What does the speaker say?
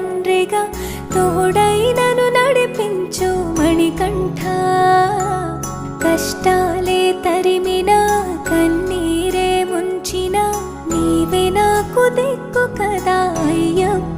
తండ్రిగా తోడై నన్ను నడిపించు మణికంఠ. కష్టాలే తరిమినా కన్నీరే ముంచిన నీవే నాకు దిక్కు కదా అయ్యప్ప.